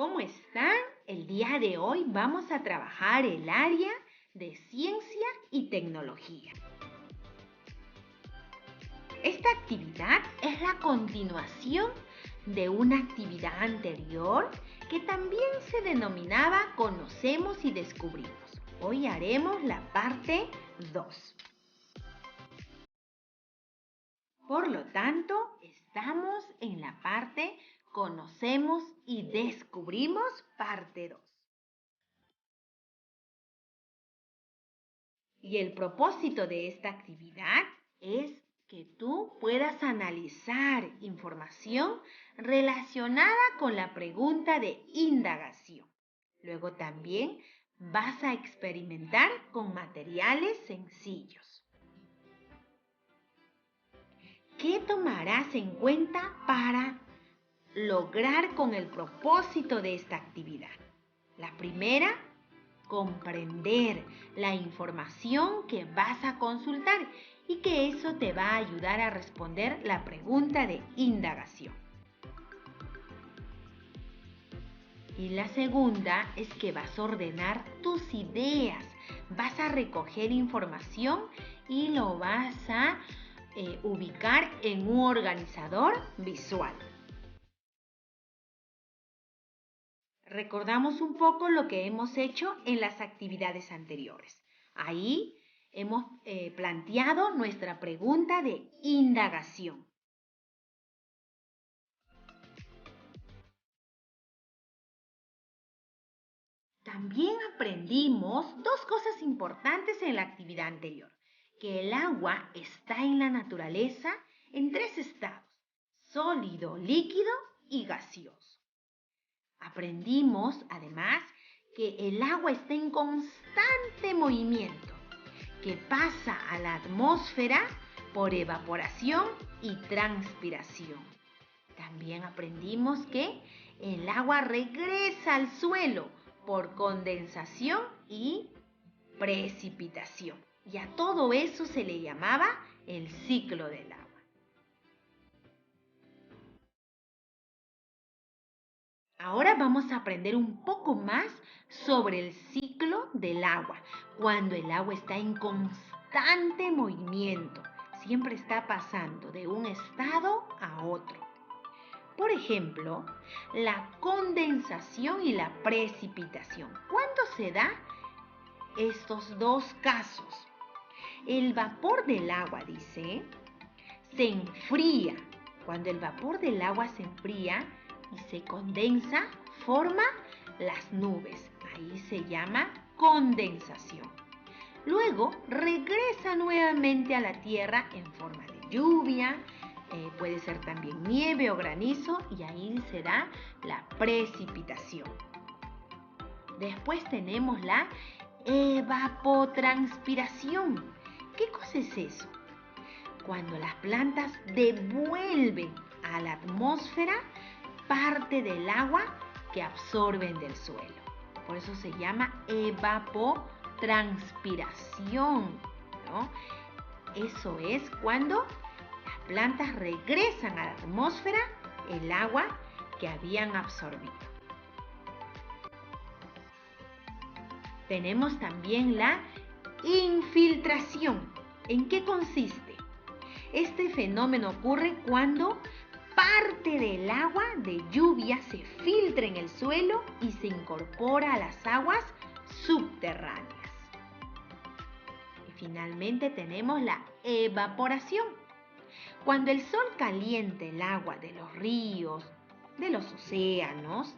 ¿Cómo están? El día de hoy vamos a trabajar el área de ciencia y tecnología. Esta actividad es la continuación de una actividad anterior que también se denominaba Conocemos y Descubrimos. Hoy haremos la parte 2. Por lo tanto, estamos en la parte Conocemos y Descubrimos, parte 2. Y el propósito de esta actividad es que tú puedas analizar información relacionada con la pregunta de indagación. Luego también vas a experimentar con materiales sencillos. ¿Qué tomarás en cuenta para lograr con el propósito de esta actividad? La primera, comprender la información que vas a consultar y que eso te va a ayudar a responder la pregunta de indagación. Y la segunda es que vas a ordenar tus ideas, vas a recoger información y lo vas a ubicar en un organizador visual. Recordamos un poco lo que hemos hecho en las actividades anteriores. Ahí hemos planteado nuestra pregunta de indagación. También aprendimos dos cosas importantes en la actividad anterior. Que el agua está en la naturaleza en 3 estados: sólido, líquido y gaseoso. Aprendimos, además, que el agua está en constante movimiento, que pasa a la atmósfera por evaporación y transpiración. También aprendimos que el agua regresa al suelo por condensación y precipitación. Y a todo eso se le llamaba el ciclo del agua. Ahora vamos a aprender un poco más sobre el ciclo del agua, cuando el agua está en constante movimiento, siempre está pasando de un estado a otro. Por ejemplo, la condensación y la precipitación. ¿Cuándo se da estos dos casos? El vapor del agua, dice, se enfría. Cuando el vapor del agua se enfría y se condensa, forma las nubes. Ahí se llama condensación. Luego regresa nuevamente a la tierra en forma de lluvia, puede ser también nieve o granizo, y ahí se da la precipitación. Después tenemos la evapotranspiración. ¿Qué cosa es eso? Cuando las plantas devuelven a la atmósfera parte del agua que absorben del suelo. Por eso se llama evapotranspiración, ¿no? Eso es cuando las plantas regresan a la atmósfera el agua que habían absorbido. Tenemos también la infiltración. ¿En qué consiste? Este fenómeno ocurre cuando parte del agua de lluvia se filtra en el suelo y se incorpora a las aguas subterráneas. Y finalmente tenemos la evaporación. Cuando el sol calienta el agua de los ríos, de los océanos,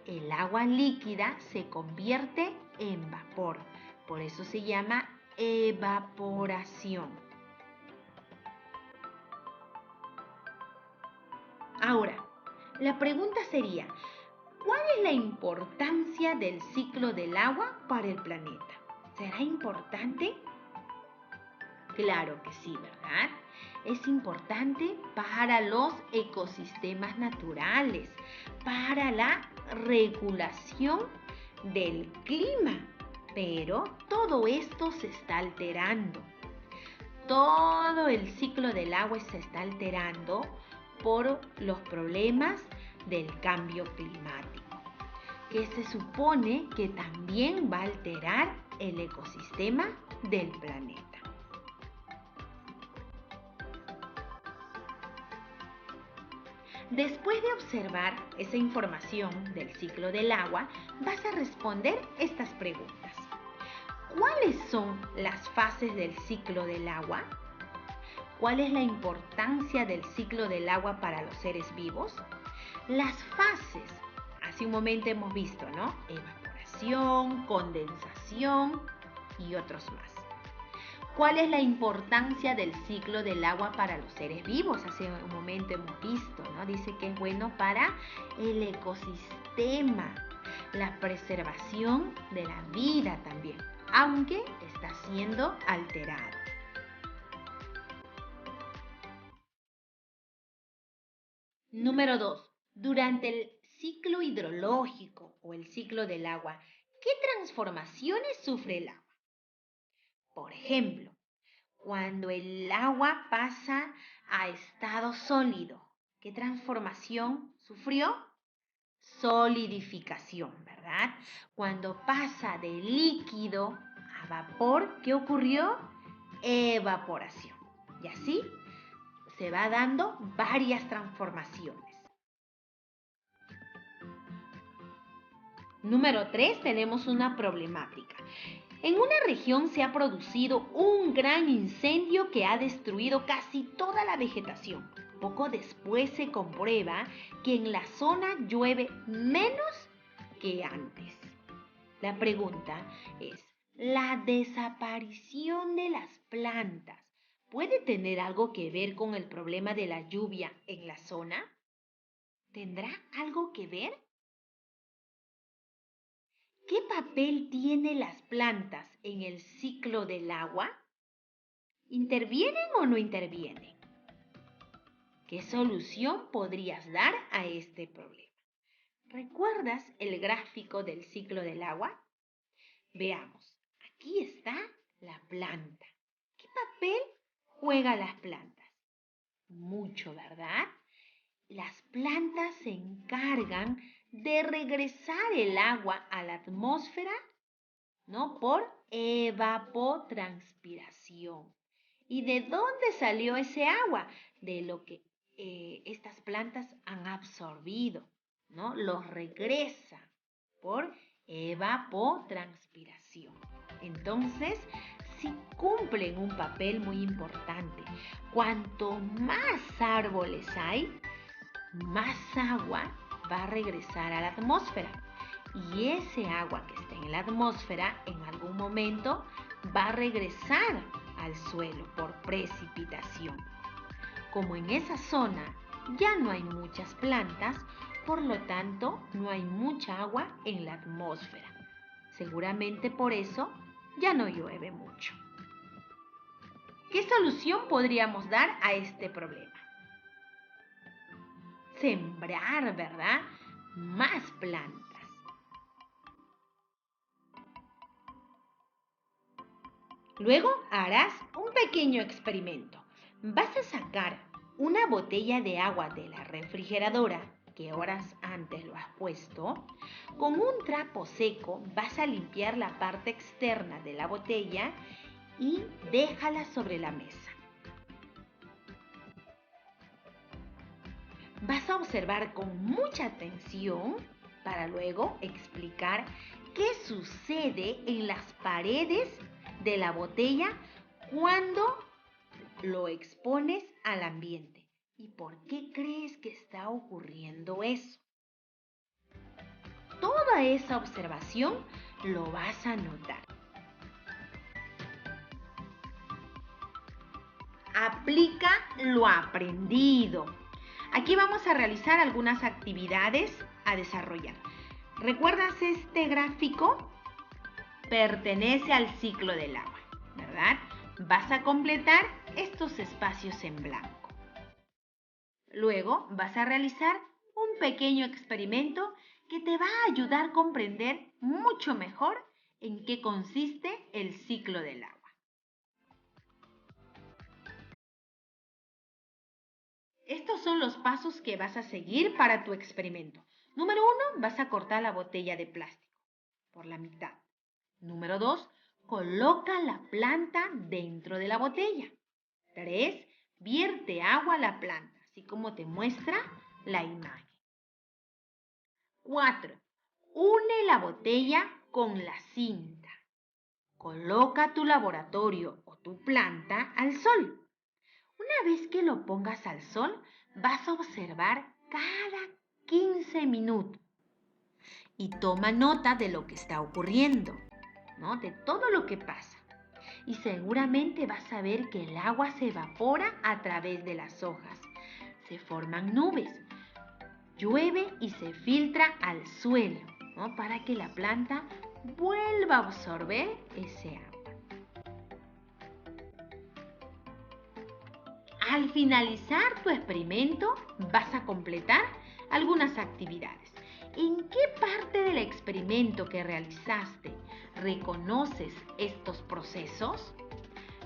el agua líquida se convierte en vapor. Por eso se llama evaporación. Ahora, la pregunta sería, ¿cuál es la importancia del ciclo del agua para el planeta? ¿Será importante? Claro que sí, ¿verdad? Es importante para los ecosistemas naturales, para la regulación del clima, pero todo esto se está alterando. Todo el ciclo del agua se está alterando por los problemas del cambio climático. que se supone que también va a alterar el ecosistema del planeta. Después de observar esa información del ciclo del agua, vas a responder estas preguntas. ¿Cuáles son las fases del ciclo del agua? ¿Cuál es la importancia del ciclo del agua para los seres vivos? Las fases, hace un momento hemos visto, ¿no? Evaporación, condensación y otros más. ¿Cuál es la importancia del ciclo del agua para los seres vivos? Hace un momento hemos visto, ¿no? Dice que es bueno para el ecosistema, la preservación de la vida también, aunque está siendo alterado. Número 2. Durante el ciclo hidrológico o el ciclo del agua, ¿qué transformaciones sufre el agua? Por ejemplo, cuando el agua pasa a estado sólido, ¿qué transformación sufrió? Solidificación, ¿verdad? Cuando pasa de líquido a vapor, ¿qué ocurrió? Evaporación. Y así se va dando varias transformaciones. Número 3, tenemos una problemática. En una región se ha producido un gran incendio que ha destruido casi toda la vegetación. Poco después se comprueba que en la zona llueve menos que antes. La pregunta es, ¿la desaparición de las plantas puede tener algo que ver con el problema de la lluvia en la zona? ¿Tendrá algo que ver? ¿Qué papel tienen las plantas en el ciclo del agua? ¿Intervienen o no intervienen? ¿Qué solución podrías dar a este problema? ¿Recuerdas el gráfico del ciclo del agua? Veamos, aquí está la planta. ¿Qué papel juegan las plantas? Mucho, ¿verdad? Las plantas se encargan de regresar el agua a la atmósfera, ¿no? Por evapotranspiración. ¿Y de dónde salió ese agua? De lo que estas plantas han absorbido, ¿no? Los regresa por evapotranspiración. Entonces, sí cumplen un papel muy importante. Cuanto más árboles hay, más agua va a regresar a la atmósfera. Y ese agua que está en la atmósfera en algún momento va a regresar al suelo por precipitación. Como en esa zona ya no hay muchas plantas, por lo tanto no hay mucha agua en la atmósfera. Seguramente por eso ya no llueve mucho. ¿Qué solución podríamos dar a este problema? Sembrar, ¿verdad? Más plantas. Luego harás un pequeño experimento. Vas a sacar una botella de agua de la refrigeradora, que horas antes lo has puesto. Con un trapo seco vas a limpiar la parte externa de la botella y déjala sobre la mesa. Vas a observar con mucha atención para luego explicar qué sucede en las paredes de la botella cuando lo expones al ambiente. ¿Y por qué crees que está ocurriendo eso? Toda esa observación lo vas a notar. Aplica lo aprendido. Aquí vamos a realizar algunas actividades a desarrollar. ¿Recuerdas este gráfico? Pertenece al ciclo del agua, ¿verdad? Vas a completar estos espacios en blanco. Luego vas a realizar un pequeño experimento que te va a ayudar a comprender mucho mejor en qué consiste el ciclo del agua. Estos son los pasos que vas a seguir para tu experimento. Número 1, vas a cortar la botella de plástico por la mitad. Número 2, coloca la planta dentro de la botella. 3, vierte agua a la planta, así como te muestra la imagen. 4, une la botella con la cinta. Coloca tu laboratorio o tu planta al sol. Una vez que lo pongas al sol, vas a observar cada 15 minutos y toma nota de lo que está ocurriendo, ¿no? De todo lo que pasa. Y seguramente vas a ver que el agua se evapora a través de las hojas. Se forman nubes, llueve y se filtra al suelo, ¿no? Para que la planta vuelva a absorber ese agua. Al finalizar tu experimento, vas a completar algunas actividades. ¿En qué parte del experimento que realizaste reconoces estos procesos?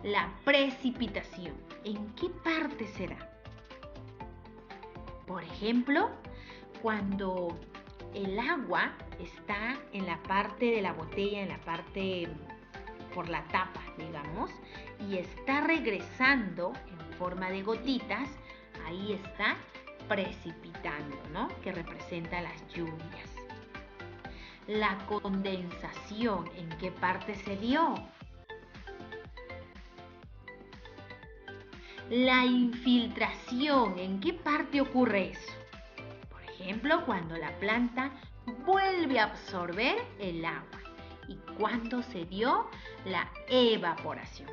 La precipitación, ¿en qué parte será? Por ejemplo, cuando el agua está en la parte de la botella, en la parte por la tapa, digamos, y está regresando en forma de gotitas, ahí está precipitando, ¿no? Que representa las lluvias. La condensación, ¿en qué parte se dio? La infiltración, ¿en qué parte ocurre eso? Por ejemplo, cuando la planta vuelve a absorber el agua y cuando se dio la evaporación.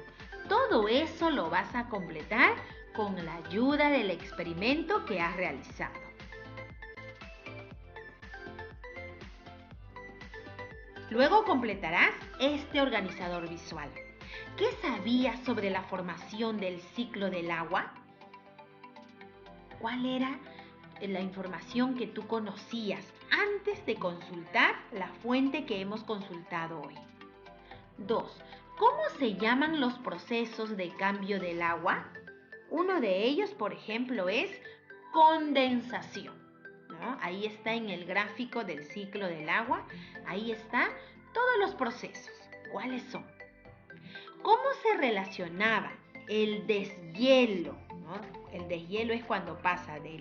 Todo eso lo vas a completar con la ayuda del experimento que has realizado. Luego completarás este organizador visual. ¿Qué sabías sobre la formación del ciclo del agua? ¿Cuál era la información que tú conocías antes de consultar la fuente que hemos consultado hoy? 2. ¿Cómo se llaman los procesos de cambio del agua? Uno de ellos, por ejemplo, es condensación, ¿no? Ahí está en el gráfico del ciclo del agua. Ahí está todos los procesos. ¿Cuáles son? ¿Cómo se relacionaba el deshielo, ¿no? El deshielo es cuando pasa de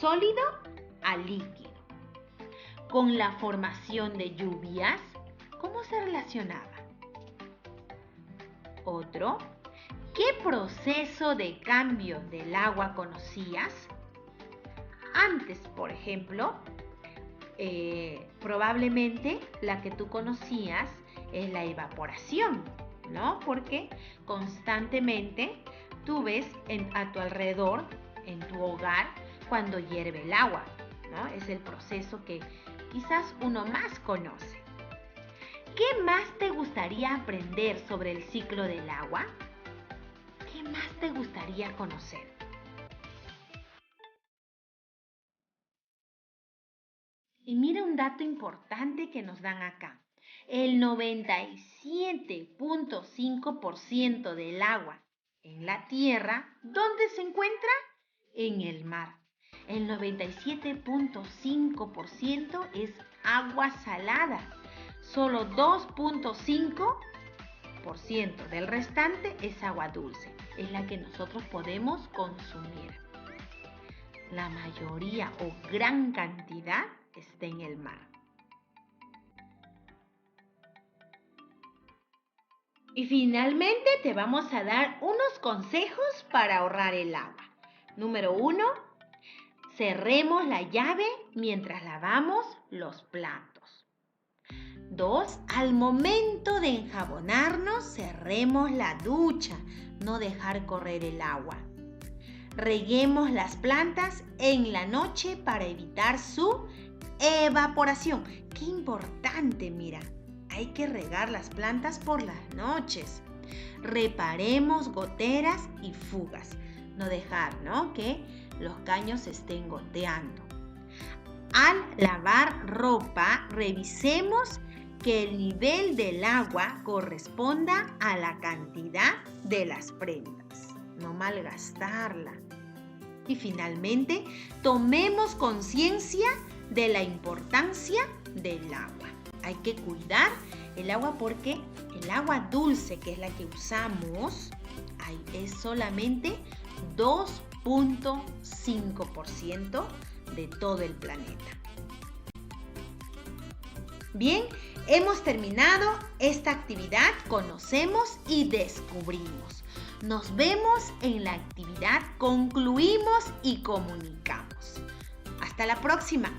sólido a líquido. Con la formación de lluvias, ¿cómo se relacionaba? Otro, ¿qué proceso de cambio del agua conocías? Antes, por ejemplo, probablemente la que tú conocías es la evaporación, ¿no? Porque constantemente tú ves a tu alrededor, en tu hogar, cuando hierve el agua, ¿no? Es el proceso que quizás uno más conoce. ¿Qué más te gustaría aprender sobre el ciclo del agua? ¿Qué más te gustaría conocer? Y mira un dato importante que nos dan acá. El 97.5% del agua en la Tierra, ¿dónde se encuentra? En el mar. El 97.5% es agua salada. Solo 2.5% del restante es agua dulce. Es la que nosotros podemos consumir. La mayoría o gran cantidad está en el mar. Y finalmente te vamos a dar unos consejos para ahorrar el agua. Número 1, cerremos la llave mientras lavamos los platos. 2, al momento de enjabonarnos, cerremos la ducha, no dejar correr el agua. Reguemos las plantas en la noche para evitar su evaporación. ¡Qué importante, mira! Hay que regar las plantas por las noches. Reparemos goteras y fugas. No dejar, ¿no? Que los caños estén goteando. Al lavar ropa, revisemos que el nivel del agua corresponda a la cantidad de las prendas. No malgastarla. Y finalmente, tomemos conciencia de la importancia del agua. Hay que cuidar el agua porque el agua dulce, que es la que usamos, es solamente 2.5% de todo el planeta. Bien, hemos terminado esta actividad, conocemos y descubrimos. Nos vemos en la actividad concluimos y comunicamos. Hasta la próxima.